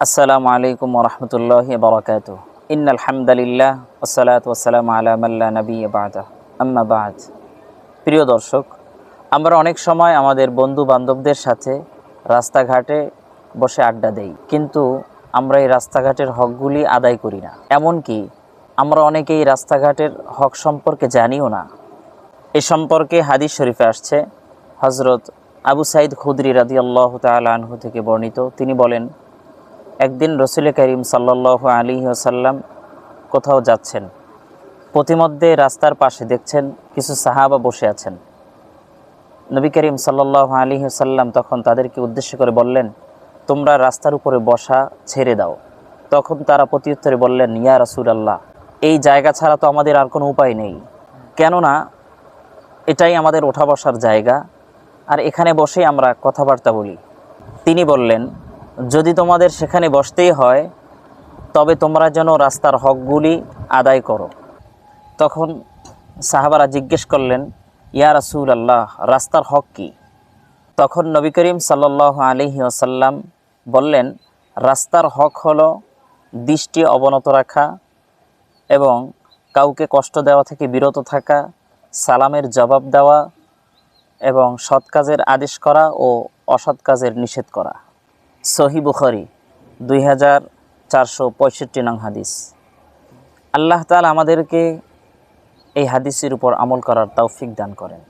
আসসালামু আলাইকুম ওরহমতুল্লাহি বারাকাতুহু। ইন্নাল হামদালিল্লাহ ওয়াসসালাতু ওয়াসসালামু আলা মান লা নাবিয়্যা বা'দা, আম্মা বা'দ। প্রিয় দর্শক, আমরা অনেক সময় আমাদের বন্ধু বান্ধবদের সাথে রাস্তাঘাটে বসে আড্ডা দেই, কিন্তু আমরা এই রাস্তাঘাটের হকগুলি আদায় করি না। এমনকি আমরা অনেকেই রাস্তাঘাটের হক সম্পর্কে জানিও না। এ সম্পর্কে হাদিস শরীফে আসছে, হজরত আবু সাঈদ খুদরি রাদিয়াল্লাহু তাআলা আনহু থেকে বর্ণিত। তিনি বলেন, একদিন রসুল করিম সাল্লাল্লাহু আলাইহি ওয়াসাল্লাম কোথাও যাচ্ছেন। পথিমধ্যে রাস্তার পাশে দেখছেন কিছু সাহাবা বসে আছেন। নবী করিম সাল্লাল্লাহু আলাইহি ওয়াসাল্লাম তখন তাদেরকে উদ্দেশ্য করে বললেন, তোমরা রাস্তার উপরে বসা ছেড়ে দাও। তখন তারা প্রত্যুত্তরে বললেন, ইয়া রাসূলুল্লাহ, এই জায়গা ছাড়া তো আমাদের আর কোনো উপায় নেই, কেননা এটাই আমাদের ওঠা বসার জায়গা, আর এখানে বসেই আমরা কথাবার্তা বলি। তিনি বললেন, যদি তোমাদের সেখানে বসতেই হয় তবে তোমরা যেন রাস্তার হকগুলি আদায় করো। তখন সাহাবারা জিজ্ঞেস করলেন, ইয়া রাসূলুল্লাহ, রাস্তার হক কি? তখন নবী করিম সাল্লাল্লাহু আলাইহি ওয়াসাল্লাম বললেন, রাস্তার হক হলো দৃষ্টি অবনত রাখা এবং কাউকে কষ্ট দেওয়া থেকে বিরত থাকা, সালামের জবাব দেওয়া এবং সৎ কাজের আদেশ করা ও অসৎ কাজের নিষেধ করা। সহিহ বুখারী 2465 নং হাদিস। আল্লাহ তাআলা আমাদেরকে এই হাদিসের উপর আমল করার তৌফিক দান করেন।